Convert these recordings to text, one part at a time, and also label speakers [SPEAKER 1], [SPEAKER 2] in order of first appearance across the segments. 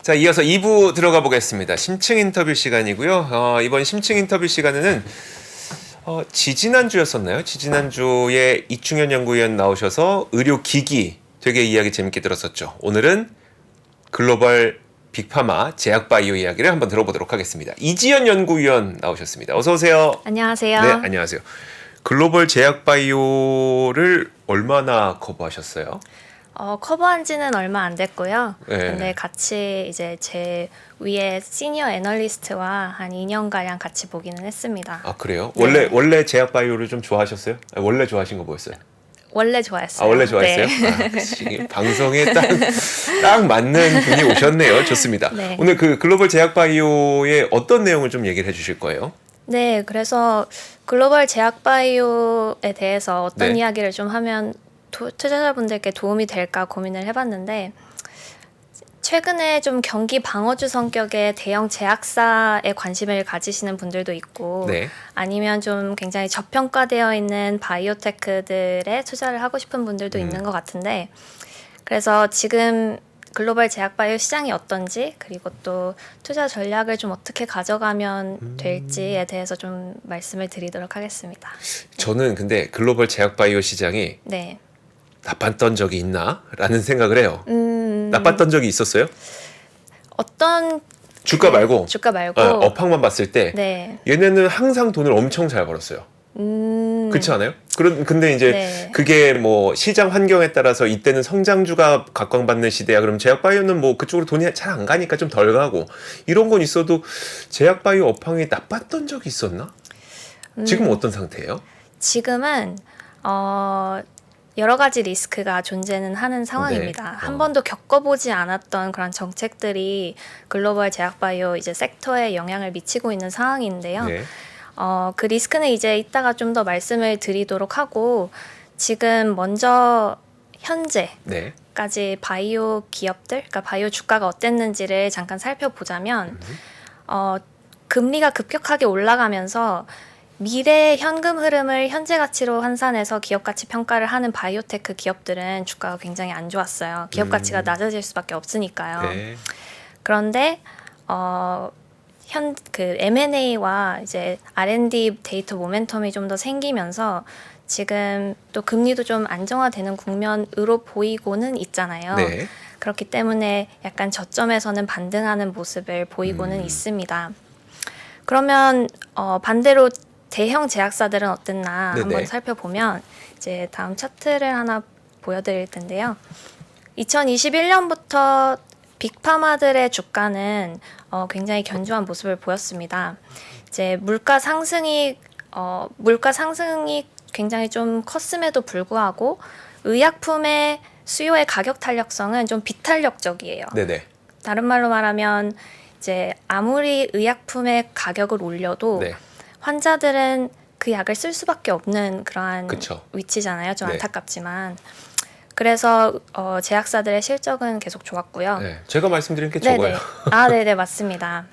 [SPEAKER 1] 자, 이어서 2부 들어가 보겠습니다. 심층 인터뷰 시간이고요. 이번 심층 인터뷰 시간에는 지지난주였었나요? 지지난주에 이충현 연구위원 나오셔서 의료기기 되게 이야기 재밌게 들었었죠. 오늘은 글로벌 빅파마 제약바이오 이야기를 한번 들어보도록 하겠습니다. 이지연 연구위원 나오셨습니다. 어서 오세요.
[SPEAKER 2] 안녕하세요.
[SPEAKER 1] 네, 안녕하세요. 글로벌 제약바이오를 얼마나 커버하셨어요?
[SPEAKER 2] 커버한 지는 얼마 안 됐고요.
[SPEAKER 1] 네.
[SPEAKER 2] 근데 같이 이제 제 위에 시니어 애널리스트와 한 2년가량 같이 보기는 했습니다.
[SPEAKER 1] 아, 그래요?
[SPEAKER 2] 네.
[SPEAKER 1] 원래 제약바이오를 좀 좋아하셨어요? 원래 좋아하신 거 뭐였어요?
[SPEAKER 2] 원래 좋아했어요.
[SPEAKER 1] 원래 좋아했어요?
[SPEAKER 2] 네.
[SPEAKER 1] 그치. 방송에 딱 맞는 분이 오셨네요. 좋습니다.
[SPEAKER 2] 네.
[SPEAKER 1] 오늘 그 글로벌 제약바이오의 어떤 내용을 좀 얘기를 해주실 거예요?
[SPEAKER 2] 네, 그래서 글로벌 제약바이오에 대해서 어떤
[SPEAKER 1] 네.
[SPEAKER 2] 이야기를 좀 하면 투자자분들께 도움이 될까 고민을 해봤는데, 최근에 좀 경기 방어주 성격의 대형 제약사에 관심을 가지시는 분들도 있고,
[SPEAKER 1] 네.
[SPEAKER 2] 아니면 좀 굉장히 저평가되어 있는 바이오테크들에 투자를 하고 싶은 분들도 있는 것 같은데, 그래서 지금 글로벌 제약바이오 시장이 어떤지, 그리고 또 투자 전략을 좀 어떻게 가져가면 될지에 대해서 좀 말씀을 드리도록 하겠습니다.
[SPEAKER 1] 저는 근데 글로벌 제약바이오 시장이
[SPEAKER 2] 네.
[SPEAKER 1] 나빴던 적이 있나? 라는 생각을 해요. 나빴던 적이 있었어요?
[SPEAKER 2] 어떤
[SPEAKER 1] 주가 말고
[SPEAKER 2] 주가 말고
[SPEAKER 1] 업황만 봤을 때
[SPEAKER 2] 네.
[SPEAKER 1] 얘네는 항상 돈을 엄청 잘 벌었어요. 그렇지 않아요? 근데 이제
[SPEAKER 2] 네.
[SPEAKER 1] 그게 뭐 시장 환경에 따라서 이때는 성장주가 각광받는 시대야. 그럼 제약바이오는 뭐 그쪽으로 돈이 잘 안 가니까 좀 덜 가고 이런 건 있어도 제약바이오 업황이 나빴던 적이 있었나? 지금은 어떤 상태예요?
[SPEAKER 2] 지금은 여러 가지 리스크가 존재는 하는 상황입니다.
[SPEAKER 1] 네.
[SPEAKER 2] 한 번도 겪어보지 않았던 그런 정책들이 글로벌 제약바이오 이제 섹터에 영향을 미치고 있는 상황인데요.
[SPEAKER 1] 네.
[SPEAKER 2] 그 리스크는 이제 이따가 좀 더 말씀을 드리도록 하고, 지금 먼저 현재까지
[SPEAKER 1] 네.
[SPEAKER 2] 바이오 기업들, 그러니까 바이오 주가가 어땠는지를 잠깐 살펴보자면, 금리가 급격하게 올라가면서 미래의 현금 흐름을 현재 가치로 환산해서 기업 가치 평가를 하는 바이오테크 기업들은 주가가 굉장히 안 좋았어요. 기업 가치가 낮아질 수밖에 없으니까요.
[SPEAKER 1] 네.
[SPEAKER 2] 그런데 그 M&A와 이제 R&D 데이터 모멘텀이 좀 더 생기면서 지금 또 금리도 좀 안정화되는 국면으로 보이고는 있잖아요.
[SPEAKER 1] 네.
[SPEAKER 2] 그렇기 때문에 약간 저점에서는 반등하는 모습을 보이고는 있습니다. 그러면 반대로 대형 제약사들은 어땠나
[SPEAKER 1] 네네.
[SPEAKER 2] 한번 살펴보면, 이제 다음 차트를 하나 보여드릴 텐데요. 2021년부터 빅파마들의 주가는 굉장히 견조한 모습을 보였습니다. 이제 물가 상승이 굉장히 좀 컸음에도 불구하고 의약품의 수요의 가격 탄력성은 좀 비탄력적이에요.
[SPEAKER 1] 네네.
[SPEAKER 2] 다른 말로 말하면 이제 아무리 의약품의 가격을 올려도
[SPEAKER 1] 네.
[SPEAKER 2] 환자들은 그 약을 쓸 수밖에 없는 그러한
[SPEAKER 1] 그쵸.
[SPEAKER 2] 위치잖아요. 좀
[SPEAKER 1] 네.
[SPEAKER 2] 안타깝지만. 그래서 제약사들의 실적은 계속 좋았고요.
[SPEAKER 1] 네. 제가 말씀드린 게
[SPEAKER 2] 네네.
[SPEAKER 1] 저거예요.
[SPEAKER 2] 네네, 맞습니다.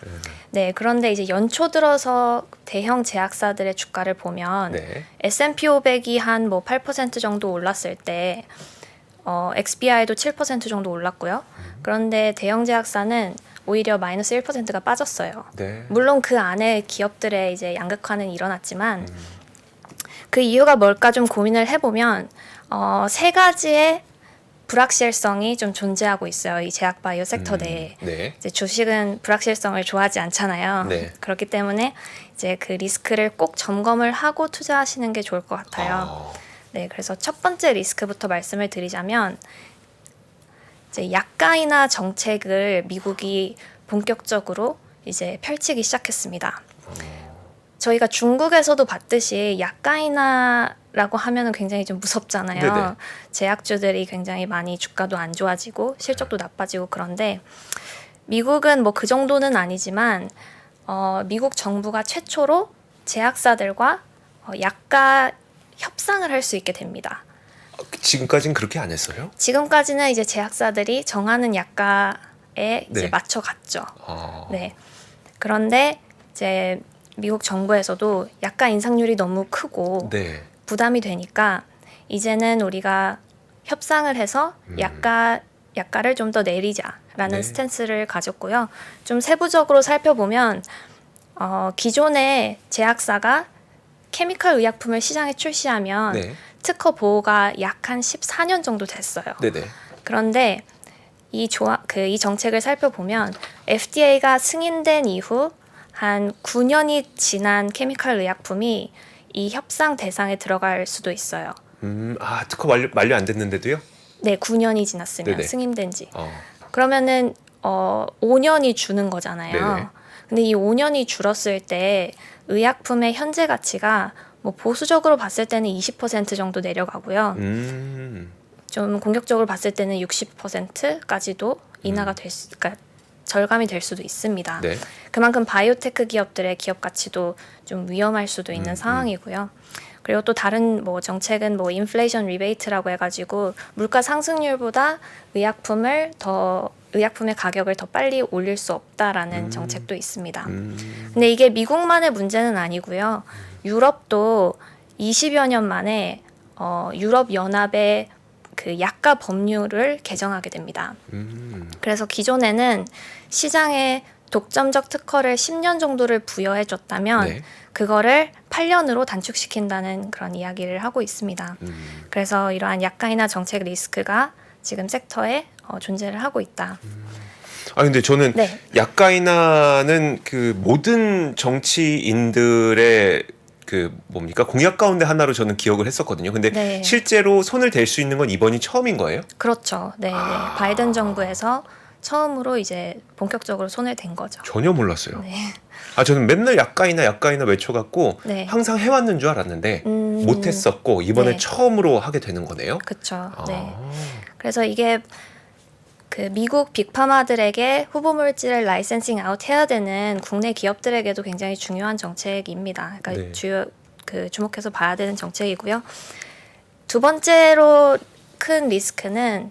[SPEAKER 2] 네, 그런데 이제 연초 들어서 대형 제약사들의 주가를 보면
[SPEAKER 1] 네.
[SPEAKER 2] S&P 500이 한 뭐 8% 정도 올랐을 때 XBI도 7% 정도 올랐고요. 그런데 대형 제약사는 오히려 마이너스 1%가 빠졌어요.
[SPEAKER 1] 네.
[SPEAKER 2] 물론 그 안에 기업들의 이제 양극화는 일어났지만 그 이유가 뭘까 좀 고민을 해보면 세 가지의 불확실성이 좀 존재하고 있어요. 이 제약바이오 섹터 내에.
[SPEAKER 1] 네.
[SPEAKER 2] 이제 주식은 불확실성을 좋아하지 않잖아요.
[SPEAKER 1] 네.
[SPEAKER 2] 그렇기 때문에 이제 그 리스크를 꼭 점검을 하고 투자하시는 게 좋을 것 같아요. 네, 그래서 첫 번째 리스크부터 말씀을 드리자면, 이제 약가이나 정책을 미국이 본격적으로 이제 펼치기 시작했습니다. 저희가 중국에서도 봤듯이 약가이나라고 하면은 굉장히 좀 무섭잖아요.
[SPEAKER 1] 네네.
[SPEAKER 2] 제약주들이 굉장히 많이 주가도 안 좋아지고 실적도 나빠지고. 그런데 미국은 뭐 그 정도는 아니지만 미국 정부가 최초로 제약사들과 약가 협상을 할 수 있게 됩니다.
[SPEAKER 1] 지금까지는 그렇게 안 했어요?
[SPEAKER 2] 지금까지는 이제 제약사들이 정하는 약가에 이제
[SPEAKER 1] 네.
[SPEAKER 2] 맞춰갔죠. 네. 그런데 이제 미국 정부에서도 약가 인상률이 너무 크고
[SPEAKER 1] 네.
[SPEAKER 2] 부담이 되니까 이제는 우리가 협상을 해서 약가의 약가를 좀 더 내리자라는
[SPEAKER 1] 네.
[SPEAKER 2] 스탠스를 가졌고요. 좀 세부적으로 살펴보면 기존의 제약사가 케미컬 의약품을 시장에 출시하면
[SPEAKER 1] 네.
[SPEAKER 2] 특허 보호가 약 한 14년 정도 됐어요.
[SPEAKER 1] 네네.
[SPEAKER 2] 그런데 이 정책을 살펴보면 FDA가 승인된 이후 한 9년이 지난 케미컬 의약품이 이 협상 대상에 들어갈 수도 있어요.
[SPEAKER 1] 특허 만료 안 됐는데도요?
[SPEAKER 2] 네, 9년이 지났으면
[SPEAKER 1] 네네.
[SPEAKER 2] 승인된 지.
[SPEAKER 1] 어.
[SPEAKER 2] 그러면은 5년이 주는 거잖아요.
[SPEAKER 1] 네네.
[SPEAKER 2] 근데 이 5년이 줄었을 때 의약품의 현재 가치가 뭐 보수적으로 봤을 때는 20% 정도 내려가고요. 좀 공격적으로 봤을 때는 60%까지도 인하가 그러니까 절감이 될 수도 있습니다.
[SPEAKER 1] 네.
[SPEAKER 2] 그만큼 바이오테크 기업들의 기업 가치도 좀 위험할 수도 있는 상황이고요. 그리고 또 다른 뭐 정책은 뭐 인플레이션 리베이트라고 해가지고 물가 상승률보다 의약품의 가격을 더 빨리 올릴 수 없다라는 정책도 있습니다. 근데 이게 미국만의 문제는 아니고요. 유럽도 20여 년 만에 유럽 연합의 그 약가 법률을 개정하게 됩니다. 그래서 기존에는 시장에 독점적 특허를 10년 정도를 부여해줬다면
[SPEAKER 1] 네.
[SPEAKER 2] 그거를 8년으로 단축시킨다는 그런 이야기를 하고 있습니다. 그래서 이러한 약가이나 정책 리스크가 지금 섹터에 존재를 하고 있다.
[SPEAKER 1] 근데 저는
[SPEAKER 2] 네.
[SPEAKER 1] 약가이나는 그 모든 정치인들의 그 뭡니까 공약 가운데 하나로 저는 기억을 했었거든요. 근데
[SPEAKER 2] 네.
[SPEAKER 1] 실제로 손을 댈 수 있는 건 이번이 처음인 거예요?
[SPEAKER 2] 그렇죠. 네, 네. 바이든 정부에서 처음으로 이제 본격적으로 손을 댄 거죠.
[SPEAKER 1] 전혀 몰랐어요.
[SPEAKER 2] 네.
[SPEAKER 1] 저는 맨날 약가이나 외쳐갖고
[SPEAKER 2] 네.
[SPEAKER 1] 항상 해왔는 줄 알았는데 못했었고 이번에
[SPEAKER 2] 네.
[SPEAKER 1] 처음으로 하게 되는 거네요.
[SPEAKER 2] 그렇죠.
[SPEAKER 1] 아.
[SPEAKER 2] 네. 그래서 이게 그 미국 빅파마들에게 후보 물질을 라이센싱 아웃 해야 되는 국내 기업들에게도 굉장히 중요한 정책입니다. 그러니까
[SPEAKER 1] 네.
[SPEAKER 2] 주요 주목해서 봐야 되는 정책이고요. 두 번째로 큰 리스크는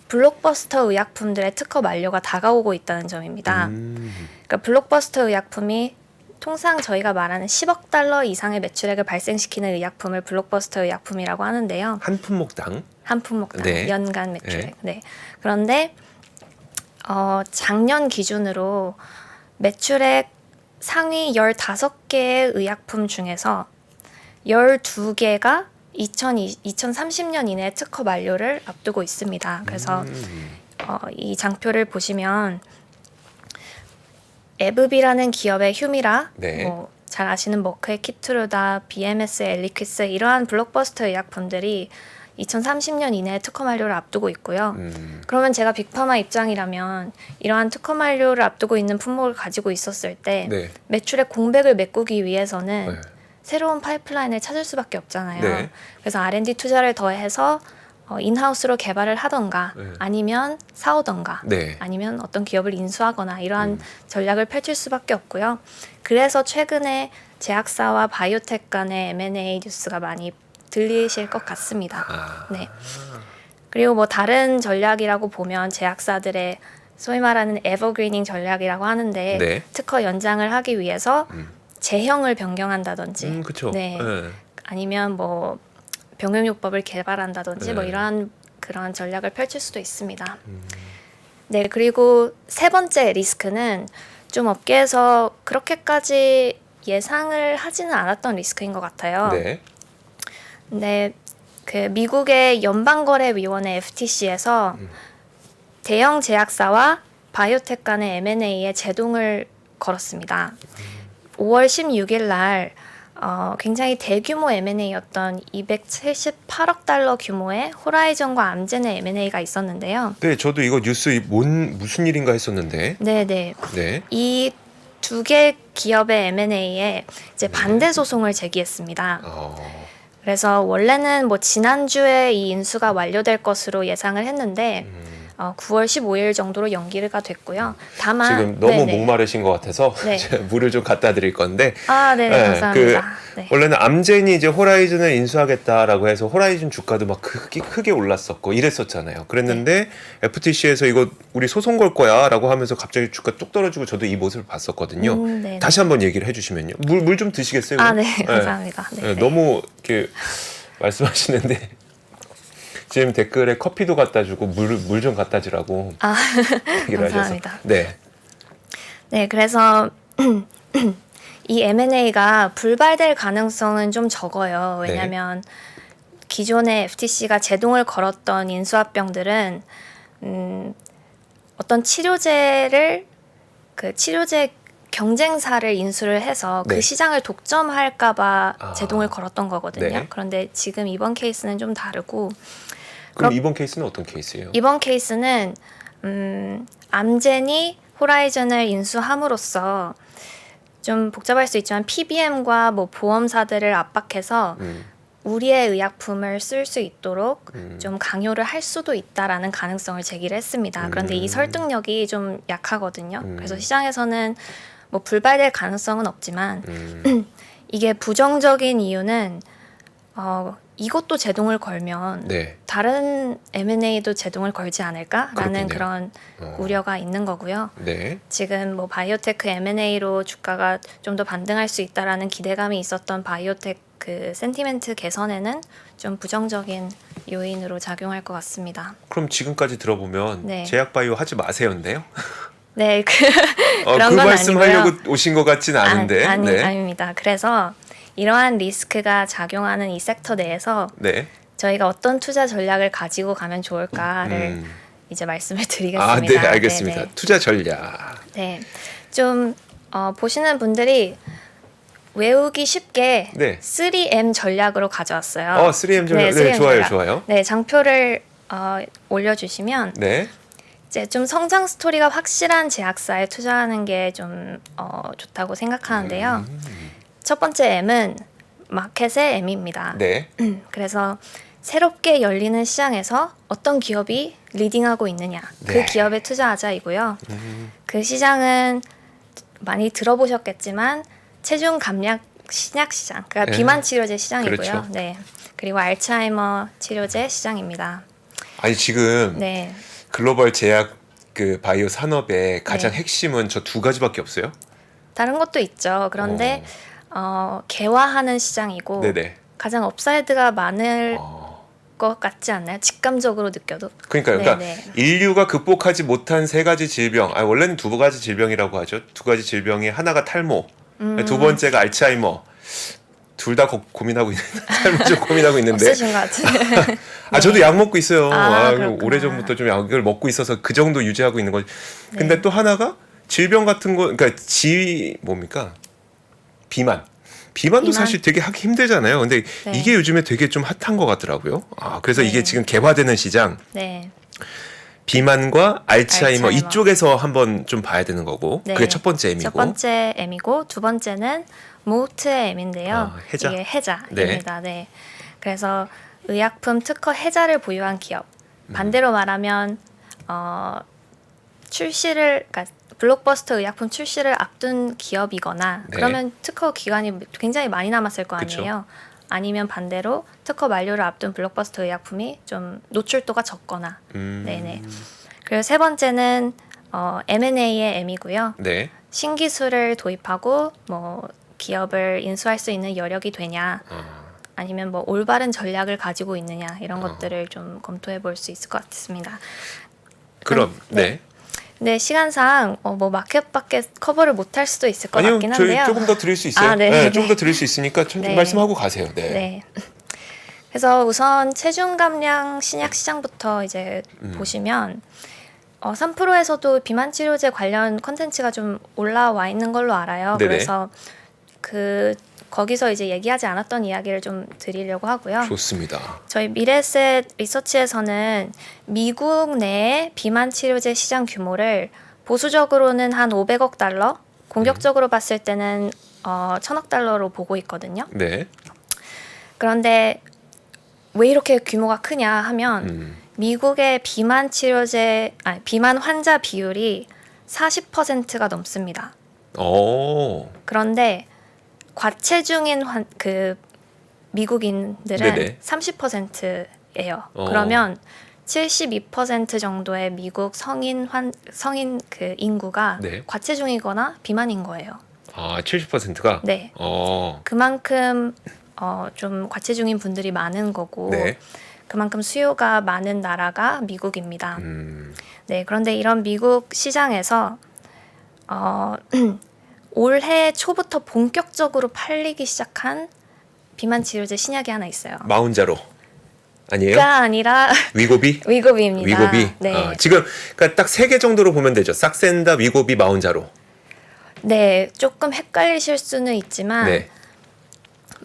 [SPEAKER 2] 블록버스터 의약품들의 특허 만료가 다가오고 있다는 점입니다. 그러니까 블록버스터 의약품이 통상 저희가 말하는 10억 달러 이상의 매출액을 발생시키는 의약품을 블록버스터 의약품이라고 하는데요.
[SPEAKER 1] 한 품목당.
[SPEAKER 2] 한 품목당
[SPEAKER 1] 네.
[SPEAKER 2] 연간 매출액. 네. 그런데 작년 기준으로 매출액 상위 15개의 의약품 중에서 12개가 2030년 이내에 특허 만료를 앞두고 있습니다. 그래서 이 장표를 보시면 에브비라는 기업의 휴미라,
[SPEAKER 1] 네.
[SPEAKER 2] 뭐 잘 아시는 머크의 키트루다, BMS, 엘리퀴스 이러한 블록버스터 의약품들이 2030년 이내에 특허 만료를 앞두고 있고요. 그러면 제가 빅파마 입장이라면 이러한 특허 만료를 앞두고 있는 품목을 가지고 있었을 때
[SPEAKER 1] 네.
[SPEAKER 2] 매출의 공백을 메꾸기 위해서는
[SPEAKER 1] 네.
[SPEAKER 2] 새로운 파이프라인을 찾을 수밖에 없잖아요.
[SPEAKER 1] 네.
[SPEAKER 2] 그래서 R&D 투자를 더해서 인하우스로 개발을 하던가
[SPEAKER 1] 네.
[SPEAKER 2] 아니면 사오던가
[SPEAKER 1] 네.
[SPEAKER 2] 아니면 어떤 기업을 인수하거나 이러한 전략을 펼칠 수밖에 없고요. 그래서 최근에 제약사와 바이오텍 간의 M&A 뉴스가 많이 들리실 것 같습니다. 네. 그리고 뭐 다른 전략이라고 보면 제약사들의 소위 말하는 에버그리닝 전략이라고 하는데
[SPEAKER 1] 네.
[SPEAKER 2] 특허 연장을 하기 위해서 제형을 변경한다든지
[SPEAKER 1] 그렇죠.
[SPEAKER 2] 네. 아니면 뭐 병용요법을 개발한다든지
[SPEAKER 1] 네.
[SPEAKER 2] 뭐 이러한 그런 전략을 펼칠 수도 있습니다. 네, 그리고 세 번째 리스크는 좀 업계에서 그렇게까지 예상을 하지는 않았던 리스크인 것 같아요.
[SPEAKER 1] 네.
[SPEAKER 2] 근데 그 미국의 연방거래위원회 FTC에서 대형 제약사와 바이오텍 간의 M&A에 제동을 걸었습니다. 5월 16일 날 굉장히 대규모 M&A였던 278억 달러 규모의 호라이즌과 암젠의 M&A가 있었는데요.
[SPEAKER 1] 네, 저도 이거 뉴스 무슨 일인가 했었는데.
[SPEAKER 2] 네네.
[SPEAKER 1] 네.
[SPEAKER 2] 이 두 개 기업의 M&A에 이제 반대 소송을 제기했습니다. 그래서 원래는 뭐 지난주에 이 인수가 완료될 것으로 예상을 했는데 9월 15일 정도로 연기가 됐고요. 다만
[SPEAKER 1] 지금 너무
[SPEAKER 2] 네네.
[SPEAKER 1] 목마르신 것 같아서
[SPEAKER 2] 네.
[SPEAKER 1] 제가 물을 좀 갖다 드릴 건데.
[SPEAKER 2] 아, 네, 감사합니다. 네.
[SPEAKER 1] 원래는 암젠이 이제 호라이즌을 인수하겠다라고 해서 호라이즌 주가도 막 크게 올랐었고 이랬었잖아요. 그랬는데 FTC에서 이거 우리 소송 걸 거야라고 하면서 갑자기 주가 뚝 떨어지고 저도 이 모습을 봤었거든요.
[SPEAKER 2] 네.
[SPEAKER 1] 다시 한번 얘기를 해주시면요. 물 좀 드시겠어요?
[SPEAKER 2] 아,
[SPEAKER 1] 그럼?
[SPEAKER 2] 네, 감사합니다. 네, 네.
[SPEAKER 1] 너무 이렇게 말씀하시는데 지금 댓글에 커피도 갖다 주고 물 좀 갖다 주라고
[SPEAKER 2] 아,
[SPEAKER 1] 얘기를 하셔서.
[SPEAKER 2] 감사합니다.
[SPEAKER 1] 네.
[SPEAKER 2] 네, 그래서 이 M&A가 불발될 가능성은 좀 적어요. 왜냐하면 기존의 FTC가 제동을 걸었던 인수합병들은 어떤 치료제 경쟁사를 인수를 해서
[SPEAKER 1] 네.
[SPEAKER 2] 그 시장을 독점할까봐
[SPEAKER 1] 아.
[SPEAKER 2] 제동을 걸었던 거거든요.
[SPEAKER 1] 네.
[SPEAKER 2] 그런데 지금 이번 케이스는 좀 다르고
[SPEAKER 1] 그럼 이번 케이스는 어떤 케이스예요?
[SPEAKER 2] 이번 케이스는 암젠이 호라이즌을 인수함으로써 좀 복잡할 수 있지만 PBM과 뭐 보험사들을 압박해서 우리의 의약품을 쓸 수 있도록 좀 강요를 할 수도 있다라는 가능성을 제기를 했습니다. 그런데 이 설득력이 좀 약하거든요. 그래서 시장에서는 뭐 불발될 가능성은 없지만 이게 부정적인 이유는 이것도 제동을 걸면
[SPEAKER 1] 네.
[SPEAKER 2] 다른 M&A도 제동을 걸지 않을까라는
[SPEAKER 1] 그렇군요.
[SPEAKER 2] 그런 우려가 있는 거고요.
[SPEAKER 1] 네.
[SPEAKER 2] 지금 뭐 바이오테크 M&A로 주가가 좀 더 반등할 수 있다라는 기대감이 있었던 바이오테크 센티멘트 개선에는 좀 부정적인 요인으로 작용할 것 같습니다.
[SPEAKER 1] 그럼 지금까지 들어보면
[SPEAKER 2] 네.
[SPEAKER 1] 제약바이오 하지 마세요인데요?
[SPEAKER 2] 네,
[SPEAKER 1] 그
[SPEAKER 2] 그런 건
[SPEAKER 1] 말씀
[SPEAKER 2] 아니고요.
[SPEAKER 1] 하려고 오신 것 같진 않은데. 네.
[SPEAKER 2] 아닙니다. 그래서 이러한 리스크가 작용하는 이 섹터 내에서
[SPEAKER 1] 네.
[SPEAKER 2] 저희가 어떤 투자 전략을 가지고 가면 좋을까를 이제 말씀을 드리겠습니다.
[SPEAKER 1] 아, 네, 알겠습니다.
[SPEAKER 2] 네,
[SPEAKER 1] 투자 전략.
[SPEAKER 2] 네. 좀 보시는 분들이 외우기 쉽게
[SPEAKER 1] 네.
[SPEAKER 2] 3M 전략으로 가져왔어요.
[SPEAKER 1] 3M 전략. 네,
[SPEAKER 2] 3M
[SPEAKER 1] 좋아요,
[SPEAKER 2] 전략.
[SPEAKER 1] 좋아요.
[SPEAKER 2] 네, 장표를 올려주시면
[SPEAKER 1] 네.
[SPEAKER 2] 이제 좀 성장 스토리가 확실한 제약사에 투자하는 게 좀 좋다고 생각하는데요. 첫 번째 M은 마켓의 M입니다.
[SPEAKER 1] 네.
[SPEAKER 2] 그래서 새롭게 열리는 시장에서 어떤 기업이 리딩하고 있느냐,
[SPEAKER 1] 네.
[SPEAKER 2] 그 기업에 투자하자이고요. 그 시장은 많이 들어보셨겠지만 체중 감량 신약 시장, 그러니까
[SPEAKER 1] 네.
[SPEAKER 2] 비만 치료제 시장이고요.
[SPEAKER 1] 그렇죠.
[SPEAKER 2] 네. 그리고 알츠하이머 치료제 시장입니다.
[SPEAKER 1] 아니 지금
[SPEAKER 2] 네.
[SPEAKER 1] 글로벌 제약 그 바이오 산업의 가장
[SPEAKER 2] 네.
[SPEAKER 1] 핵심은 저 두 가지밖에 없어요?
[SPEAKER 2] 다른 것도 있죠. 그런데 개화하는 시장이고
[SPEAKER 1] 네네.
[SPEAKER 2] 가장 업사이드가 많을
[SPEAKER 1] 어.
[SPEAKER 2] 것 같지 않나요? 직감적으로 느껴도.
[SPEAKER 1] 그러니까
[SPEAKER 2] 네네.
[SPEAKER 1] 인류가 극복하지 못한 세 가지 질병. 원래는 두 가지 질병이라고 하죠. 두 가지 질병이 하나가 탈모, 두 번째가 알츠하이머. 둘 다 고민하고 있는 탈모 좀 고민하고 있는데.
[SPEAKER 2] 없으신 것 같은데.
[SPEAKER 1] 저도 약 먹고 있어요.
[SPEAKER 2] 그렇구나.
[SPEAKER 1] 오래전부터 좀 약을 먹고 있어서 그 정도 유지하고 있는 거지. 근데
[SPEAKER 2] 네.
[SPEAKER 1] 또 하나가 질병 같은 거, 그러니까 뭡니까? 비만도
[SPEAKER 2] 비만?
[SPEAKER 1] 사실 되게 하기 힘들잖아요. 근데
[SPEAKER 2] 네.
[SPEAKER 1] 이게 요즘에 되게 좀 핫한 것 같더라고요. 그래서
[SPEAKER 2] 네.
[SPEAKER 1] 이게 지금 개화되는 시장,
[SPEAKER 2] 네.
[SPEAKER 1] 비만과 알츠하이머
[SPEAKER 2] 알츠하이머.
[SPEAKER 1] 이쪽에서 한번 좀 봐야 되는 거고.
[SPEAKER 2] 네.
[SPEAKER 1] 그게 첫 번째 M이고.
[SPEAKER 2] 첫 번째 M이고 두 번째는 모트의 M인데요.
[SPEAKER 1] 해자?
[SPEAKER 2] 이게 해자입니다. 네. 그래서 의약품 특허 해자를 보유한 기업. 반대로 말하면 그러니까 블록버스터 의약품 출시를 앞둔 기업이거나
[SPEAKER 1] 네.
[SPEAKER 2] 그러면 특허 기간이 굉장히 많이 남았을 거 아니에요. 아니면 반대로 특허 만료를 앞둔 블록버스터 의약품이 좀 노출도가 적거나. 네네. 그리고 세 번째는 M&A의 M이고요.
[SPEAKER 1] 네.
[SPEAKER 2] 신기술을 도입하고 뭐 기업을 인수할 수 있는 여력이 되냐, 아니면 뭐 올바른 전략을 가지고 있느냐 이런 것들을 좀 검토해 볼 수 있을 것 같습니다.
[SPEAKER 1] 그럼
[SPEAKER 2] 네.
[SPEAKER 1] 네.
[SPEAKER 2] 근데 시간상 뭐 마켓밖에 커버를 못할 수도 있을 것
[SPEAKER 1] 아니요,
[SPEAKER 2] 같긴
[SPEAKER 1] 저희
[SPEAKER 2] 한데요.
[SPEAKER 1] 조금 더 드릴 수 있어요.
[SPEAKER 2] 네,
[SPEAKER 1] 네,
[SPEAKER 2] 네.
[SPEAKER 1] 조금 더 드릴 수 있으니까 좀
[SPEAKER 2] 네.
[SPEAKER 1] 말씀하고 가세요. 네.
[SPEAKER 2] 네. 그래서 우선 체중 감량 신약 시장부터 이제 보시면 3프로에서도 비만 치료제 관련 컨텐츠가 좀 올라와 있는 걸로 알아요.
[SPEAKER 1] 네네.
[SPEAKER 2] 그래서 거기서 이제 얘기하지 않았던 이야기를 좀 드리려고 하고요.
[SPEAKER 1] 좋습니다.
[SPEAKER 2] 저희 미래셋 리서치에서는 미국 내의 비만 치료제 시장 규모를 보수적으로는 한 500억 달러, 공격적으로 봤을 때는 1000억 달러로 보고 있거든요.
[SPEAKER 1] 네.
[SPEAKER 2] 그런데 왜 이렇게 규모가 크냐 하면 미국의 비만 환자 비율이 40%가 넘습니다. 그런데 과체중인 미국인들은
[SPEAKER 1] 네네.
[SPEAKER 2] 30%예요. 그러면 72% 정도의 미국 성인 그 인구가
[SPEAKER 1] 네.
[SPEAKER 2] 과체중이거나 비만인 거예요.
[SPEAKER 1] 70%가?
[SPEAKER 2] 네. 그만큼 좀 과체중인 분들이 많은 거고.
[SPEAKER 1] 네.
[SPEAKER 2] 그만큼 수요가 많은 나라가 미국입니다. 네, 그런데 이런 미국 시장에서 올해 초부터 본격적으로 팔리기 시작한 비만 치료제 신약이 하나 있어요.
[SPEAKER 1] 마운자로 아니에요?
[SPEAKER 2] 가 아니라
[SPEAKER 1] 위고비?
[SPEAKER 2] 위고비입니다.
[SPEAKER 1] 위고비?
[SPEAKER 2] 네.
[SPEAKER 1] 지금 그러니까 딱 세 개 정도로 보면 되죠. 싹센다, 위고비, 마운자로.
[SPEAKER 2] 네, 조금 헷갈리실 수는 있지만
[SPEAKER 1] 네.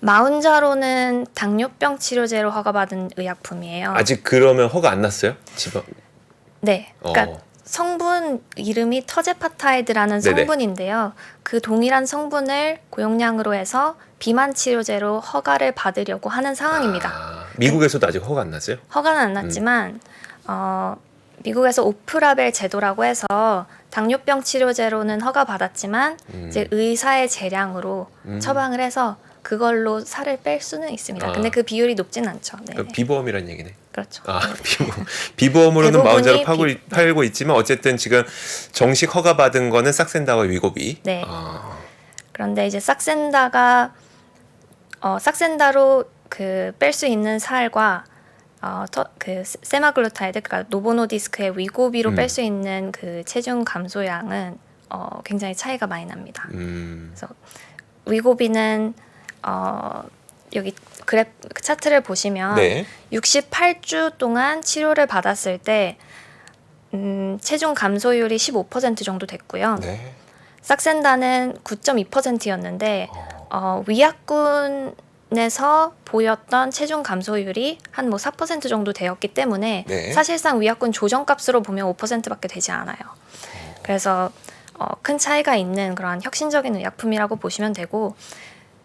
[SPEAKER 2] 마운자로는 당뇨병 치료제로 허가받은 의약품이에요.
[SPEAKER 1] 아직 그러면 허가 안 났어요? 지금.
[SPEAKER 2] 네, 그러니까
[SPEAKER 1] 어.
[SPEAKER 2] 성분 이름이 터제파타이드라는
[SPEAKER 1] 네네.
[SPEAKER 2] 성분인데요. 그 동일한 성분을 고용량으로 해서 비만 치료제로 허가를 받으려고 하는 상황입니다.
[SPEAKER 1] 미국에서도 아직 허가 안 났어요?
[SPEAKER 2] 허가는 안 났지만 미국에서 오프라벨 제도라고 해서 당뇨병 치료제로는 허가받았지만 이제 의사의 재량으로 처방을 해서 그걸로 살을 뺄 수는 있습니다. 근데 그 비율이 높진 않죠. 네.
[SPEAKER 1] 그러니까 비보험이란 얘기네.
[SPEAKER 2] 그렇죠.
[SPEAKER 1] 비보험으로는 마운자로
[SPEAKER 2] 대부분이
[SPEAKER 1] 팔고 있지만 어쨌든 지금 정식 허가받은 거는 싹센다와 위고비.
[SPEAKER 2] 네. 그런데 이제 싹센다가 싹센다로 그 뺄 수 있는 살과 그 세마글루타이드, 그러니까 노보노디스크의 위고비로 뺄 수 있는 그 체중 감소량은 굉장히 차이가 많이 납니다. 그래서 위고비는 여기 차트를 보시면
[SPEAKER 1] 네.
[SPEAKER 2] 68주 동안 치료를 받았을 때 체중 감소율이 15% 정도 됐고요.
[SPEAKER 1] 네.
[SPEAKER 2] 싹센다는 9.2%였는데 위약군에서 보였던 체중 감소율이 한 뭐 4% 정도 되었기 때문에
[SPEAKER 1] 네.
[SPEAKER 2] 사실상 위약군 조정값으로 보면 5%밖에 되지 않아요. 그래서 큰 차이가 있는 그러한 혁신적인 의약품이라고 보시면 되고,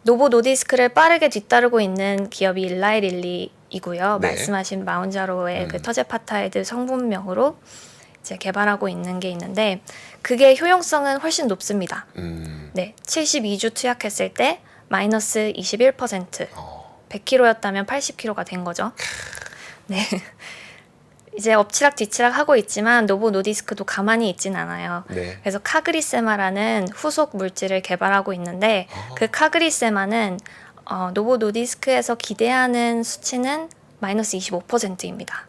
[SPEAKER 2] 노보 노디스크를 빠르게 뒤따르고 있는 기업이 일라이릴리이고요.
[SPEAKER 1] 네.
[SPEAKER 2] 말씀하신 마운자로의 그 터제파타이드 성분명으로 이제 개발하고 있는 게 있는데 그게 효용성은 훨씬 높습니다. 네, 72주 투약했을 때 마이너스 21%, 100kg였다면 80kg가 된 거죠. 네. 이제 엎치락 뒤치락 하고 있지만 노보 노디스크도 가만히 있진 않아요.
[SPEAKER 1] 네.
[SPEAKER 2] 그래서 카그리세마라는 후속 물질을 개발하고 있는데 그 카그리세마는 노보 노디스크에서 기대하는 수치는 마이너스 25%입니다.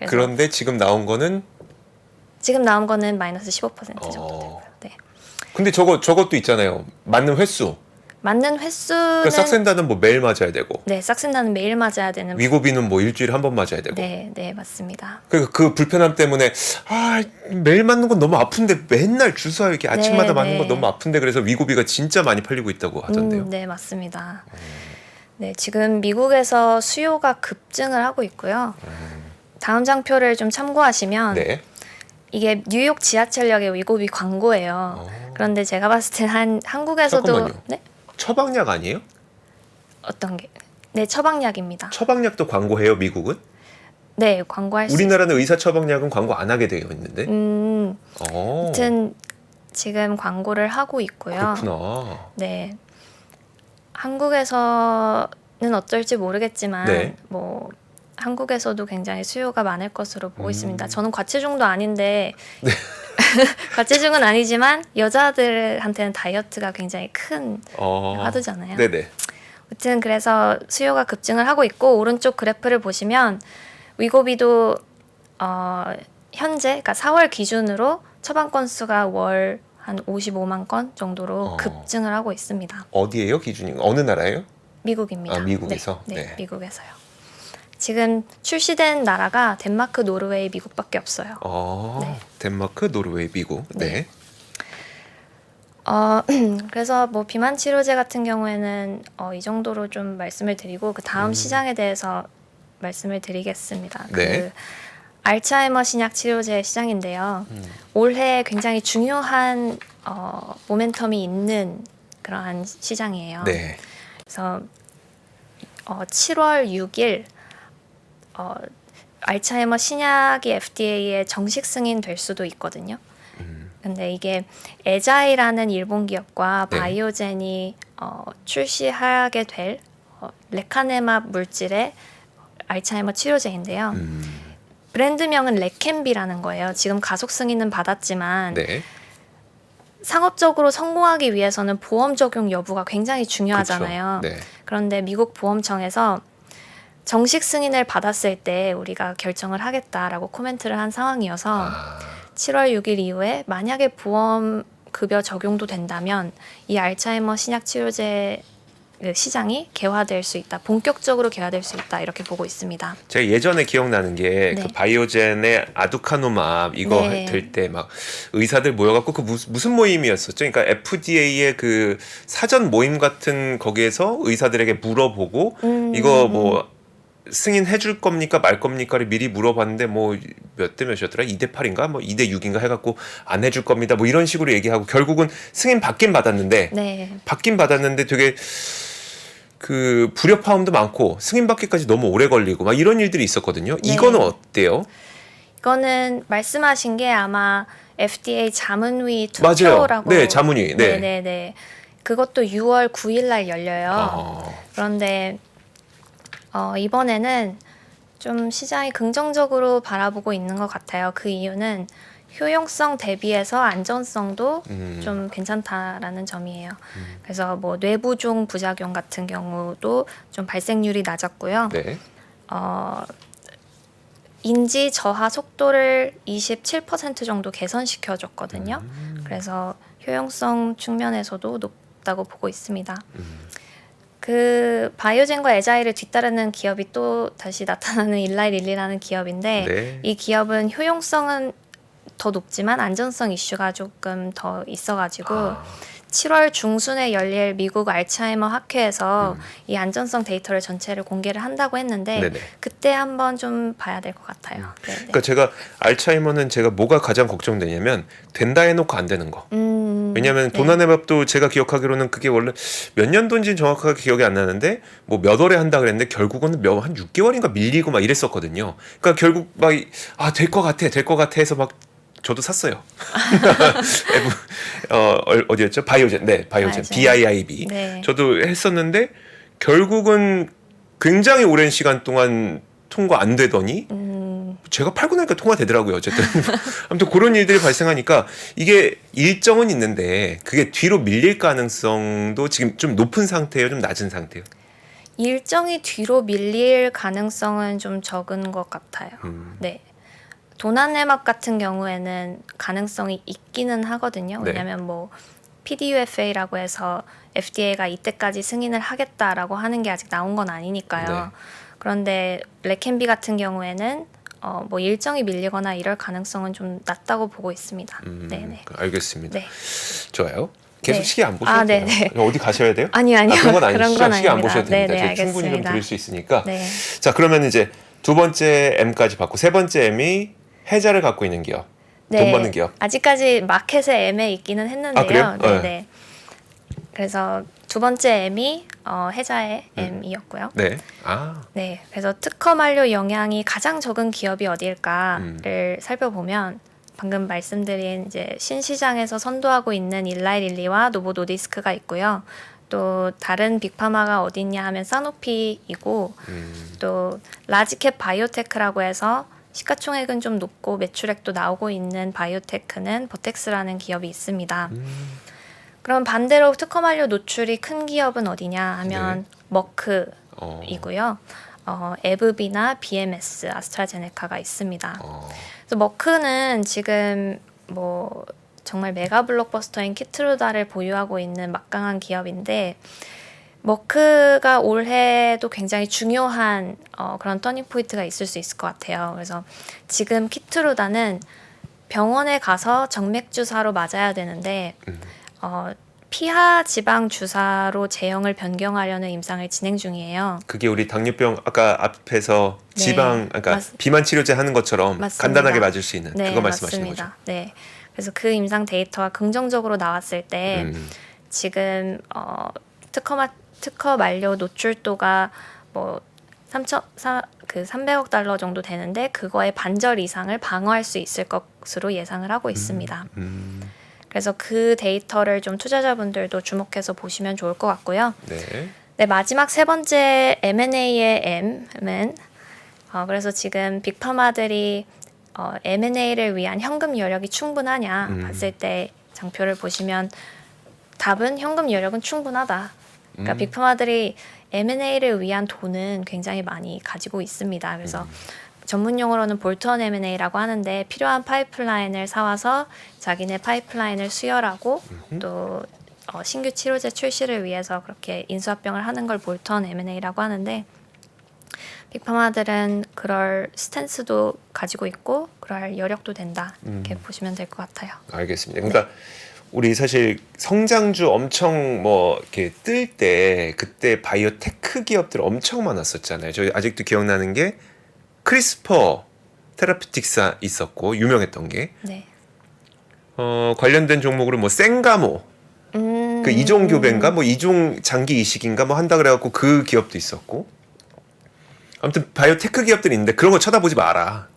[SPEAKER 1] 그런데 지금 나온 거는
[SPEAKER 2] 지금 나온 거는 마이너스 15% 정도 되고요. 네.
[SPEAKER 1] 근데 저것도 있잖아요. 맞는 횟수.
[SPEAKER 2] 맞는 횟수는
[SPEAKER 1] 그러니까 싹센다는 뭐 매일 맞아야 되고.
[SPEAKER 2] 네, 싹센다는 매일 맞아야 되는.
[SPEAKER 1] 위고비는 뭐 일주일에 한 번 맞아야 되고.
[SPEAKER 2] 네, 네, 맞습니다.
[SPEAKER 1] 그러니까 그 불편함 때문에 매일 맞는 건 너무 아픈데 맨날 주사 이렇게 아침마다
[SPEAKER 2] 네,
[SPEAKER 1] 맞는
[SPEAKER 2] 네.
[SPEAKER 1] 건 너무 아픈데 그래서 위고비가 진짜 많이 팔리고 있다고 하던데요.
[SPEAKER 2] 네, 맞습니다. 네, 지금 미국에서 수요가 급증을 하고 있고요. 다음 장표를 좀 참고하시면
[SPEAKER 1] 네.
[SPEAKER 2] 이게 뉴욕 지하철역의 위고비 광고예요. 그런데 제가 봤을 땐 한국에서도
[SPEAKER 1] 잠깐만요.
[SPEAKER 2] 네?
[SPEAKER 1] 처방약 아니에요?
[SPEAKER 2] 어떤 게? 네, 처방약입니다.
[SPEAKER 1] 처방약도 광고해요, 미국은?
[SPEAKER 2] 네, 광고할 수
[SPEAKER 1] 우리나라는 의사 처방약은 광고 안 하게 되어 있는데.
[SPEAKER 2] 아무튼 지금 광고를 하고 있고요.
[SPEAKER 1] 그렇구나.
[SPEAKER 2] 네. 한국에서는 어떨지 모르겠지만
[SPEAKER 1] 네.
[SPEAKER 2] 뭐 한국에서도 굉장히 수요가 많을 것으로 보고 있습니다. 저는 과체중도 아닌데
[SPEAKER 1] 네.
[SPEAKER 2] 과체중은 아니지만 여자들한테는 다이어트가 굉장히 큰 화두잖아요.
[SPEAKER 1] 네네.
[SPEAKER 2] 아무튼 그래서 수요가 급증을 하고 있고 오른쪽 그래프를 보시면 위고비도 현재 그러니까 4월 기준으로 처방 건수가 월 한 55만 건 정도로 급증을 하고 있습니다.
[SPEAKER 1] 어디예요, 기준이? 어느 나라예요?
[SPEAKER 2] 미국입니다.
[SPEAKER 1] 미국에서?
[SPEAKER 2] 네,
[SPEAKER 1] 네.
[SPEAKER 2] 미국에서요. 지금 출시된 나라가 덴마크, 노르웨이, 미국밖에 없어요. 네.
[SPEAKER 1] 덴마크, 노르웨이, 미국. 네.
[SPEAKER 2] 그래서 뭐 비만 치료제 같은 경우에는 이 정도로 좀 말씀을 드리고 그 다음 시장에 대해서 말씀을 드리겠습니다.
[SPEAKER 1] 네.
[SPEAKER 2] 그 알츠하이머 신약 치료제 시장인데요. 올해 굉장히 중요한 모멘텀이 있는 그러한 시장이에요.
[SPEAKER 1] 네.
[SPEAKER 2] 그래서 7월 6일 알츠하이머 신약이 FDA에 정식 승인될 수도 있거든요. 근데 이게 에자이라는 일본 기업과
[SPEAKER 1] 네.
[SPEAKER 2] 바이오젠이 출시하게 될 레카네맙 물질의 알츠하이머 치료제인데요. 브랜드명은 레캠비라는 거예요. 지금 가속 승인은 받았지만
[SPEAKER 1] 네.
[SPEAKER 2] 상업적으로 성공하기 위해서는 보험 적용 여부가 굉장히 중요하잖아요.
[SPEAKER 1] 그렇죠. 네.
[SPEAKER 2] 그런데 미국 보험청에서 정식 승인을 받았을 때 우리가 결정을 하겠다라고 코멘트를 한 상황이어서 7월 6일 이후에 만약에 보험 급여 적용도 된다면 이 알츠하이머 신약 치료제 시장이 개화될 수 있다. 본격적으로 개화될 수 있다. 이렇게 보고 있습니다.
[SPEAKER 1] 제가 예전에 기억나는 게 그
[SPEAKER 2] 네.
[SPEAKER 1] 바이오젠의 아두카누맙 이거
[SPEAKER 2] 네.
[SPEAKER 1] 될 때 막 의사들 모여갖고 그 무슨 모임이었었죠? 그러니까 FDA의 그 사전 모임 같은 거기에서 의사들에게 물어보고 이거 뭐 승인해 줄 겁니까 말 겁니까를 미리 물어봤는데 뭐 몇 대 몇이었더라? 2대 8인가? 뭐 2대 6인가 해갖고 안 해줄 겁니다. 뭐 이런 식으로 얘기하고 결국은 승인 받긴 받았는데
[SPEAKER 2] 네.
[SPEAKER 1] 되게 그 불협화음도 많고 승인 받기까지 너무 오래 걸리고 막 이런 일들이 있었거든요.
[SPEAKER 2] 네.
[SPEAKER 1] 이거는 어때요?
[SPEAKER 2] 이거는 말씀하신 게 아마 FDA 자문위
[SPEAKER 1] 맞아요.
[SPEAKER 2] 투표라고.
[SPEAKER 1] 네, 자문위. 네.
[SPEAKER 2] 네네네. 그것도 6월 9일 날 열려요.
[SPEAKER 1] 아,
[SPEAKER 2] 그런데 이번에는 좀 시장이 긍정적으로 바라보고 있는 것 같아요. 그 이유는 효용성 대비해서 안전성도 좀 괜찮다라는 점이에요. 그래서 뭐 뇌부종 부작용 같은 경우도 좀 발생률이 낮았고요.
[SPEAKER 1] 네.
[SPEAKER 2] 인지 저하 속도를 27% 정도 개선시켜줬거든요. 그래서 효용성 측면에서도 높다고 보고 있습니다. 그 바이오젠과 에자일을 뒤따르는 기업이 또 다시 나타나는 일라이 릴리라는 기업인데
[SPEAKER 1] 네.
[SPEAKER 2] 이 기업은 효용성은 더 높지만 안전성 이슈가 조금 더 있어가지고 7월 중순에 열릴 미국 알츠하이머 학회에서 이 안전성 데이터를 전체를 공개를 한다고 했는데
[SPEAKER 1] 네네.
[SPEAKER 2] 그때 한번 좀 봐야 될 것 같아요. 네네.
[SPEAKER 1] 그러니까 제가 알츠하이머는 제가 뭐가 가장 걱정되냐면 된다 해놓고 안 되는 거. 왜냐하면
[SPEAKER 2] 네.
[SPEAKER 1] 도나네밥도 제가 기억하기로는 그게 원래 몇 년도인지 정확하게 기억이 안 나는데 뭐 몇 월에 한다 그랬는데 결국은 한 6개월인가 밀리고 막 이랬었거든요. 그러니까 결국 막 될 것 같아 해서 막 저도 샀어요. 어디였죠? 바이오젠. 네, 바이오젠.
[SPEAKER 2] 맞아요.
[SPEAKER 1] BIIB.
[SPEAKER 2] 네.
[SPEAKER 1] 저도 했었는데 결국은 굉장히 오랜 시간 동안 통과 안 되더니 제가 팔고 나니까 통과되더라고요. 어쨌든 아무튼 그런 일들이 발생하니까 이게 일정은 있는데 그게 뒤로 밀릴 가능성도 지금 좀 높은 상태예요, 좀 낮은 상태예요.
[SPEAKER 2] 일정이 뒤로 밀릴 가능성은 좀 적은 것 같아요. 네. 도나네맙 같은 경우에는 가능성이 있기는 하거든요.
[SPEAKER 1] 네.
[SPEAKER 2] 왜냐하면 뭐 PDUFA라고 해서 FDA가 이때까지 승인을 하겠다라고 하는 게 아직 나온 건 아니니까요.
[SPEAKER 1] 네.
[SPEAKER 2] 그런데 레켄비 같은 경우에는 뭐 일정이 밀리거나 이럴 가능성은 좀 낮다고 보고 있습니다. 네네.
[SPEAKER 1] 알겠습니다.
[SPEAKER 2] 네.
[SPEAKER 1] 좋아요. 계속
[SPEAKER 2] 네.
[SPEAKER 1] 시계 안 보셔도 돼요.
[SPEAKER 2] 네네.
[SPEAKER 1] 어디 가셔야 돼요?
[SPEAKER 2] 아니요.
[SPEAKER 1] 그런 건 아니시죠?
[SPEAKER 2] 그런 건
[SPEAKER 1] 시계 안
[SPEAKER 2] 아닙니다.
[SPEAKER 1] 보셔도 됩니다.
[SPEAKER 2] 네네,
[SPEAKER 1] 제가 충분히 좀
[SPEAKER 2] 알겠습니다.
[SPEAKER 1] 드릴 수 있으니까.
[SPEAKER 2] 네.
[SPEAKER 1] 자, 그러면 이제 두 번째 M까지 받고 세 번째 M이 해자를 갖고 있는 기업. 돈 버는 기업.
[SPEAKER 2] 아직까지 마켓에 M에 있기는 했는데요.
[SPEAKER 1] 그래요?
[SPEAKER 2] 네네. 그래서 두 번째 M이 해자의 M이었고요.
[SPEAKER 1] 네.
[SPEAKER 2] 네, 그래서 특허 만료 영향이 가장 적은 기업이 어디일까를 살펴보면 방금 말씀드린 이제 신시장에서 선도하고 있는 일라이 릴리와 노보 노디스크가 있고요. 또 다른 빅파마가 어디 있냐 하면 사노피이고 또 라지캡 바이오테크라고 해서 시가총액은 좀 높고 매출액도 나오고 있는 바이오테크는 버텍스라는 기업이 있습니다. 그럼 반대로 특허 만료 노출이 큰 기업은 어디냐 하면 머크이고요. 에브비나 BMS, 아스트라제네카가 있습니다. 그래서 머크는 지금 뭐 정말 메가 블록버스터인 키트루다를 보유하고 있는 막강한 기업인데 머크가 올해도 굉장히 중요한 그런 터닝 포인트가 있을 수 있을 것 같아요. 그래서 지금 키트루다는 병원에 가서 정맥 주사로 맞아야 되는데 피하 지방 주사로 제형을 변경하려는 임상을 진행 중이에요.
[SPEAKER 1] 그게 우리 당뇨병 아까 앞에서
[SPEAKER 2] 네,
[SPEAKER 1] 지방 그러니까 비만 치료제 하는 것처럼
[SPEAKER 2] 맞습니다.
[SPEAKER 1] 간단하게 맞을 수 있는
[SPEAKER 2] 네,
[SPEAKER 1] 그거 말씀하시는
[SPEAKER 2] 맞습니다.
[SPEAKER 1] 거죠.
[SPEAKER 2] 네. 그래서 그 임상 데이터가 긍정적으로 나왔을 때 지금 특허 만료 노출도가 뭐 300억 달러 정도 되는데 그거의 반절 이상을 방어할 수 있을 것으로 예상을 하고 있습니다. 그래서 그 데이터를 좀 투자자분들도 주목해서 보시면 좋을 것 같고요.
[SPEAKER 1] 네.
[SPEAKER 2] 네, 마지막 세 번째 M&A의 M은 그래서 지금 빅파마들이 M&A를 위한 현금 여력이 충분하냐 봤을 때 장표를 보시면 답은 현금 여력은 충분하다. 그러니까 빅파마들이 M&A를 위한 돈은 굉장히 많이 가지고 있습니다. 그래서 전문 용어로는 볼트온 M&A라고 하는데 필요한 파이프라인을 사와서 자기네 파이프라인을 수혈하고 또 신규 치료제 출시를 위해서 그렇게 인수합병을 하는 걸 볼트온 M&A라고 하는데 빅파마들은 그럴 스탠스도 가지고 있고 그럴 여력도 된다 이렇게 보시면 될 것 같아요.
[SPEAKER 1] 알겠습니다. 그러니까 우리 사실 성장주 엄청 뭐 이렇게 뜰 때 그때 바이오테크 기업들 엄청 많았었잖아요. 저희 아직도 기억나는 게 크리스퍼 테라피틱스 있었고 유명했던 게
[SPEAKER 2] 네.
[SPEAKER 1] 관련된 종목으로 뭐 생가모 그 이종 교배인가 뭐 이종 장기 이식인가 뭐 한다 그래갖고 그 기업도 있었고 아무튼 바이오테크 기업들이 있는데 그런 거 쳐다보지 마라.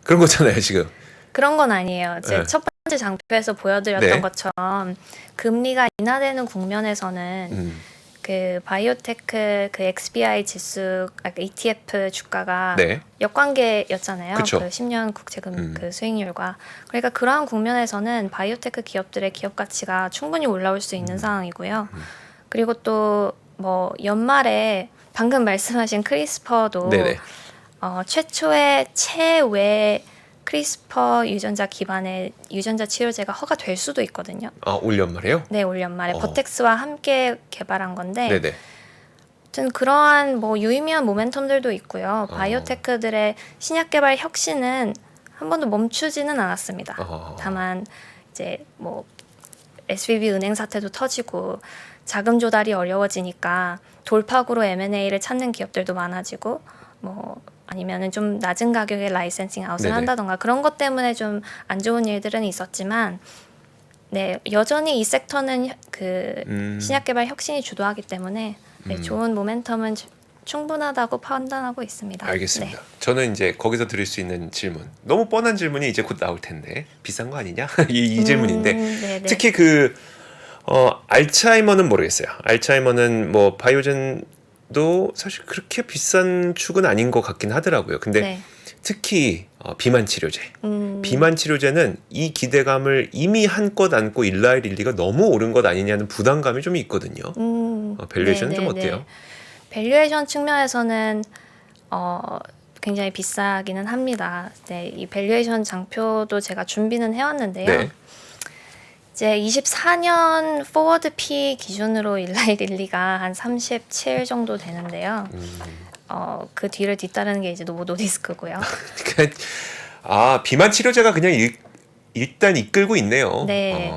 [SPEAKER 1] 그런 거잖아요 지금.
[SPEAKER 2] 그런 건 아니에요. 제
[SPEAKER 1] 네.
[SPEAKER 2] 첫 번째 장표에서 보여드렸던
[SPEAKER 1] 네.
[SPEAKER 2] 것처럼 금리가 인하되는 국면에서는 그 바이오테크 그 XBI 지수 ETF 주가가
[SPEAKER 1] 네.
[SPEAKER 2] 역관계였잖아요.
[SPEAKER 1] 그쵸.
[SPEAKER 2] 그 10년 국채금 그 수익률과 그러니까 그러한 국면에서는 바이오테크 기업들의 기업 가치가 충분히 올라올 수 있는 상황이고요. 그리고 또 뭐 연말에 방금 말씀하신 크리스퍼도
[SPEAKER 1] 네네.
[SPEAKER 2] 최초의 체외 크리스퍼 유전자 기반의 유전자 치료제가 허가될 수도 있거든요.
[SPEAKER 1] 올 연말에요?
[SPEAKER 2] 네, 올 연말에
[SPEAKER 1] 어.
[SPEAKER 2] 버텍스와 함께 개발한 건데
[SPEAKER 1] 네네.
[SPEAKER 2] 아무튼 그러한 뭐 유의미한 모멘텀들도 있고요. 바이오테크들의 신약 개발 혁신은 한 번도 멈추지는 않았습니다. 다만 이제 뭐 SVB 은행 사태도 터지고 자금 조달이 어려워지니까 돌파구로 M&A를 찾는 기업들도 많아지고 뭐 아니면은 좀 낮은 가격의 라이센싱 아웃을
[SPEAKER 1] 네네.
[SPEAKER 2] 한다던가 그런 것 때문에 좀 안 좋은 일들은 있었지만 네 여전히 이 섹터는 그 신약 개발 혁신이 주도하기 때문에 네, 좋은 모멘텀은 충분하다고 판단하고 있습니다.
[SPEAKER 1] 알겠습니다.
[SPEAKER 2] 네.
[SPEAKER 1] 저는 이제 거기서 드릴 수 있는 질문. 너무 뻔한 질문이 이제 곧 나올 텐데 비싼 거 아니냐? 이 질문인데
[SPEAKER 2] 네네.
[SPEAKER 1] 특히 그 알츠하이머는 모르겠어요. 알츠하이머는 뭐 바이오젠도 사실 그렇게 비싼 축은 아닌 것 같긴 하더라고요. 근데
[SPEAKER 2] 네.
[SPEAKER 1] 특히 비만 치료제. 비만 치료제는 이 기대감을 이미 한껏 안고 일라이 릴리가 너무 오른 것 아니냐는 부담감이 좀 있거든요. 밸류에이션은 좀
[SPEAKER 2] 네네네.
[SPEAKER 1] 어때요?
[SPEAKER 2] 밸류에이션 측면에서는 굉장히 비싸기는 합니다. 네, 이 밸류에이션 장표도 제가 준비는 해왔는데요.
[SPEAKER 1] 네.
[SPEAKER 2] 이제 24년 포워드 P 기준으로 일라이 릴리가 한 37 정도 되는데요. 그 뒤를 뒤따르는 게 이제 노보 노디스크고요.
[SPEAKER 1] 비만 치료제가 그냥 일단 이끌고 있네요.
[SPEAKER 2] 네.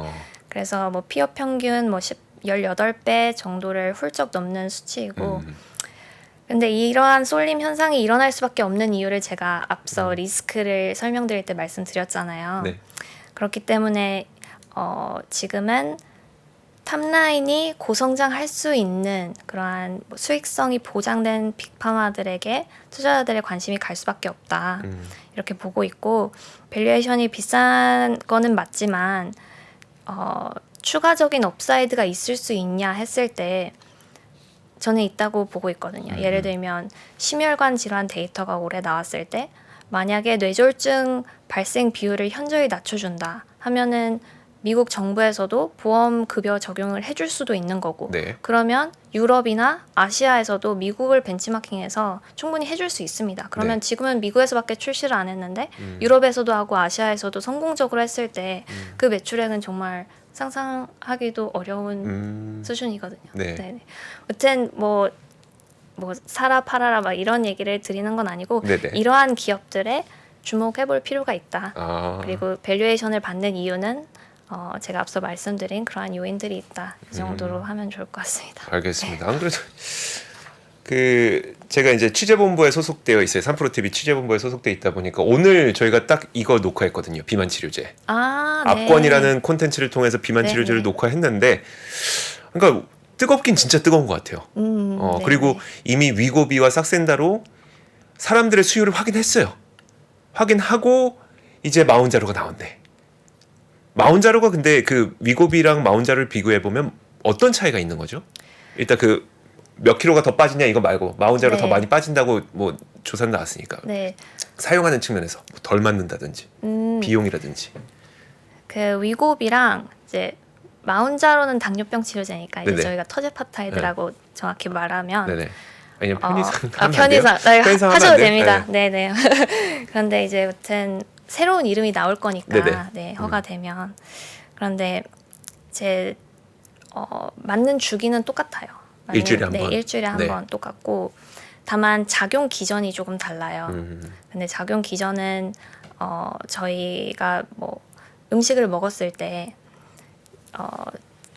[SPEAKER 2] 그래서 뭐 피업 평균 뭐 18배 정도를 훌쩍 넘는 수치이고 근데 이러한 쏠림 현상이 일어날 수밖에 없는 이유를 제가 앞서 리스크를 설명드릴 때 말씀드렸잖아요.
[SPEAKER 1] 네.
[SPEAKER 2] 그렇기 때문에 지금은 탑라인이 고성장할 수 있는 그러한 뭐 수익성이 보장된 빅파마들에게 투자자들의 관심이 갈 수밖에 없다. 이렇게 보고 있고 밸류에이션이 비싼 거는 맞지만 추가적인 업사이드가 있을 수 있냐 했을 때 저는 있다고 보고 있거든요. 예를 들면 심혈관 질환 데이터가 올해 나왔을 때 만약에 뇌졸중 발생 비율을 현저히 낮춰준다 하면은 미국 정부에서도 보험 급여 적용을 해줄 수도 있는 거고
[SPEAKER 1] 네.
[SPEAKER 2] 그러면 유럽이나 아시아에서도 미국을 벤치마킹해서 충분히 해줄 수 있습니다. 그러면
[SPEAKER 1] 네.
[SPEAKER 2] 지금은 미국에서밖에 출시를 안 했는데 유럽에서도 하고 아시아에서도 성공적으로 했을 때 그 매출액은 정말 상상하기도 어려운 수준이거든요.
[SPEAKER 1] 네.
[SPEAKER 2] 네네. 여튼 뭐 사라 팔아라 막 이런 얘기를 드리는 건 아니고
[SPEAKER 1] 네네.
[SPEAKER 2] 이러한 기업들에 주목해볼 필요가 있다.
[SPEAKER 1] 아.
[SPEAKER 2] 그리고 밸류에이션을 받는 이유는 제가 앞서 말씀드린 그러한 요인들이 있다. 이 정도로 하면 좋을 것 같습니다.
[SPEAKER 1] 알겠습니다. 안 그래도 제가 이제 취재본부에 소속되어 있어요. 3프로 TV 취재본부에 소속돼 있다 보니까 오늘 저희가 딱 이거 녹화했거든요. 비만 치료제.
[SPEAKER 2] 네.
[SPEAKER 1] 압권이라는 콘텐츠를 통해서 비만
[SPEAKER 2] 네,
[SPEAKER 1] 치료제를
[SPEAKER 2] 네.
[SPEAKER 1] 녹화했는데, 그러니까 뜨겁긴 진짜 뜨거운 것 같아요.
[SPEAKER 2] 네,
[SPEAKER 1] 그리고
[SPEAKER 2] 네.
[SPEAKER 1] 이미 위고비와 삭센다로 사람들의 수요를 확인했어요. 확인하고 이제 마운자로가 나온대. 마운자로가 근데 그 위고비랑 마운자로를 비교해 보면 어떤 차이가 있는 거죠? 일단 그 몇 킬로가 더 빠지냐 이거 말고 마운자로
[SPEAKER 2] 네.
[SPEAKER 1] 더 많이 빠진다고 뭐 조사 나왔으니까
[SPEAKER 2] 네.
[SPEAKER 1] 사용하는 측면에서 덜 맞는다든지 비용이라든지.
[SPEAKER 2] 그 위고비랑 이제 마운자로는 당뇨병 치료제니까 이제
[SPEAKER 1] 네네.
[SPEAKER 2] 저희가 터제파타이드라고 정확히 말하면
[SPEAKER 1] 네네. 아니면 편의상
[SPEAKER 2] 편의상 네,
[SPEAKER 1] 편의상
[SPEAKER 2] 하셔도
[SPEAKER 1] 하면 안 돼요?
[SPEAKER 2] 됩니다. 네네. 그런데 이제 여튼 새로운 이름이 나올 거니까
[SPEAKER 1] 네네.
[SPEAKER 2] 네, 허가되면 그런데 제 맞는 주기는 똑같아요.
[SPEAKER 1] 일주일에 한 번?
[SPEAKER 2] 일주일에 한
[SPEAKER 1] 네.
[SPEAKER 2] 번 똑같고 다만 작용 기전이 조금 달라요. 근데 작용 기전은 저희가 뭐 음식을 먹었을 때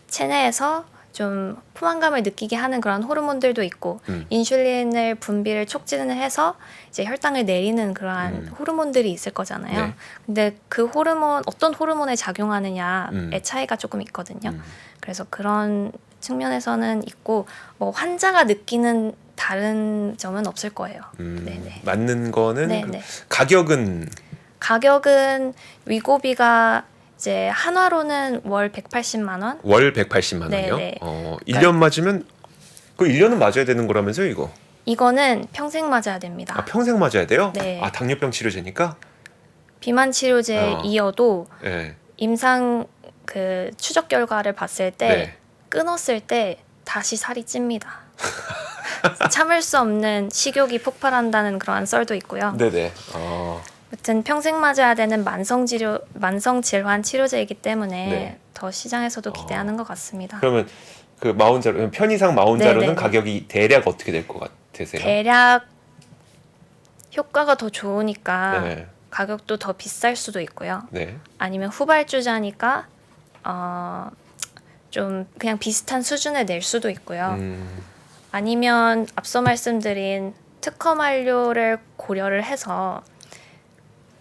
[SPEAKER 2] 체내에서 좀 포만감을 느끼게 하는 그런 호르몬들도 있고 인슐린을 분비를 촉진을 해서 이제 혈당을 내리는 그러한 호르몬들이 있을 거잖아요.
[SPEAKER 1] 네.
[SPEAKER 2] 근데 그 호르몬 어떤 호르몬에 작용하느냐의 차이가 조금 있거든요. 그래서 그런 측면에서는 있고 뭐 환자가 느끼는 다른 점은 없을 거예요. 네네.
[SPEAKER 1] 맞는 거는
[SPEAKER 2] 네네.
[SPEAKER 1] 가격은
[SPEAKER 2] 가격은 위고비가 이제 한화로는 월 180만 원.
[SPEAKER 1] 월 180만 원이요?
[SPEAKER 2] 네네.
[SPEAKER 1] 1년 맞으면 그 1년은 맞아야 되는 거라면서요, 이거?
[SPEAKER 2] 이거는 평생 맞아야 됩니다.
[SPEAKER 1] 아, 평생 맞아야 돼요?
[SPEAKER 2] 네.
[SPEAKER 1] 아, 당뇨병 치료제니까?
[SPEAKER 2] 비만 치료제 이어도
[SPEAKER 1] 네.
[SPEAKER 2] 임상 그 추적 결과를 봤을 때
[SPEAKER 1] 네.
[SPEAKER 2] 끊었을 때 다시 살이 찝니다. 참을 수 없는 식욕이 폭발한다는 그러한 썰도 있고요.
[SPEAKER 1] 네네.
[SPEAKER 2] 아무튼 평생 맞아야 되는 만성 질환 치료제이기 때문에
[SPEAKER 1] 네.
[SPEAKER 2] 더 시장에서도 기대하는 것 같습니다.
[SPEAKER 1] 그러면 그 마운자로 편의상 마운자로는
[SPEAKER 2] 네네네.
[SPEAKER 1] 가격이 대략 어떻게 될 것 같으세요?
[SPEAKER 2] 대략 효과가 더 좋으니까
[SPEAKER 1] 네.
[SPEAKER 2] 가격도 더 비쌀 수도 있고요.
[SPEAKER 1] 네.
[SPEAKER 2] 아니면 후발주자니까 좀 그냥 비슷한 수준에 낼 수도 있고요. 아니면 앞서 말씀드린 특허 만료를 고려를 해서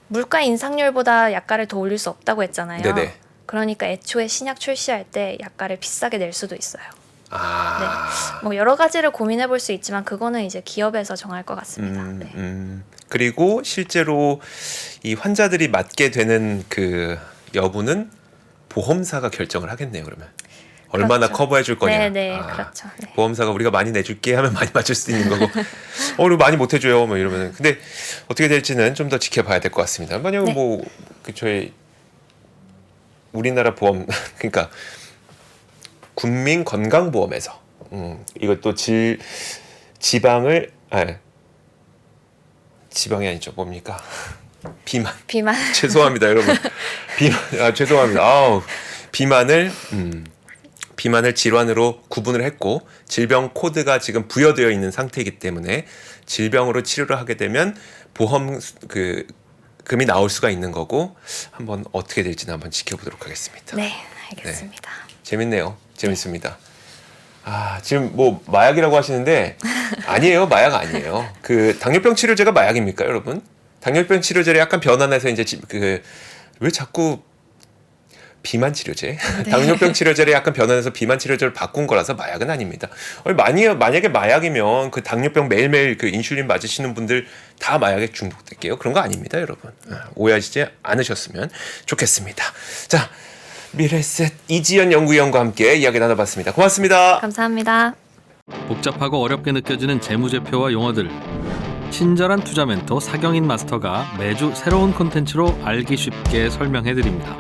[SPEAKER 2] 물가 인상률보다 약가를 더 올릴 수 없다고 했잖아요.
[SPEAKER 1] 네네.
[SPEAKER 2] 그러니까 애초에 신약 출시할 때 약가를 비싸게 낼 수도 있어요.
[SPEAKER 1] 아.
[SPEAKER 2] 뭐 여러 가지를 고민해 볼 수 있지만 그거는 이제 기업에서 정할 것 같습니다. 네.
[SPEAKER 1] 그리고 실제로 이 환자들이 맞게 되는 그 여부는 보험사가 결정을 하겠네요. 그러면 얼마나
[SPEAKER 2] 그렇죠.
[SPEAKER 1] 커버해 줄 거냐.
[SPEAKER 2] 네, 그렇죠. 네.
[SPEAKER 1] 보험사가 우리가 많이 내줄게 하면 많이 맞을 수 있는 거고, 그리고 많이 못 해줘요. 뭐 이러면 근데 어떻게 될지는 좀 더 지켜봐야 될 것 같습니다. 만약에
[SPEAKER 2] 네.
[SPEAKER 1] 뭐 그 저희 우리나라 보험 그러니까 국민건강보험에서 이것도 지방을 지방이 아니죠. 뭡니까? 비만. 죄송합니다, 여러분. 죄송합니다. 비만을 질환으로 구분을 했고 질병 코드가 지금 부여되어 있는 상태이기 때문에 질병으로 치료를 하게 되면 보험 금이 나올 수가 있는 거고 한번 어떻게 될지는 한번 지켜보도록 하겠습니다.
[SPEAKER 2] 네, 알겠습니다.
[SPEAKER 1] 재밌네요. 재밌습니다. 지금 뭐 마약이라고 하시는데 아니에요. 마약 아니에요. 그 당뇨병 치료제가 마약입니까, 여러분? 당뇨병 치료제를 약간 변환해서 이제 왜 자꾸 비만 치료제?
[SPEAKER 2] 네.
[SPEAKER 1] 당뇨병 치료제를 약간 변환해서 비만 치료제를 바꾼 거라서 마약은 아닙니다. 만약에 마약이면 그 당뇨병 매일매일 그 인슐린 맞으시는 분들 다 마약에 중독될게요. 그런 거 아닙니다, 여러분. 오해하시지 않으셨으면 좋겠습니다. 자, 미래셋 이지연 연구위원과 함께 이야기 나눠봤습니다. 고맙습니다.
[SPEAKER 2] 감사합니다.
[SPEAKER 3] 복잡하고 어렵게 느껴지는 재무제표와 용어들. 친절한 투자 멘토 사경인 마스터가 매주 새로운 콘텐츠로 알기 쉽게 설명해드립니다.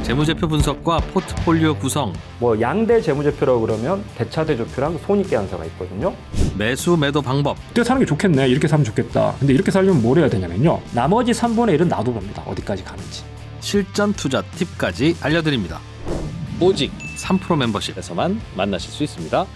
[SPEAKER 3] 재무제표 분석과 포트폴리오 구성,
[SPEAKER 4] 뭐 양대 재무제표라고 그러면 대차대조표랑 손익계산서가 있거든요.
[SPEAKER 3] 매수 매도 방법,
[SPEAKER 5] 이때 사는 게 좋겠네. 이렇게 사면 좋겠다. 근데 이렇게 살려면 뭘 해야 되냐면요. 나머지 3분의 1은 놔둬봅니다. 어디까지 가는지.
[SPEAKER 3] 실전 투자 팁까지 알려드립니다.
[SPEAKER 6] 오직
[SPEAKER 3] 3프로 멤버십에서만
[SPEAKER 6] 만나실 수 있습니다.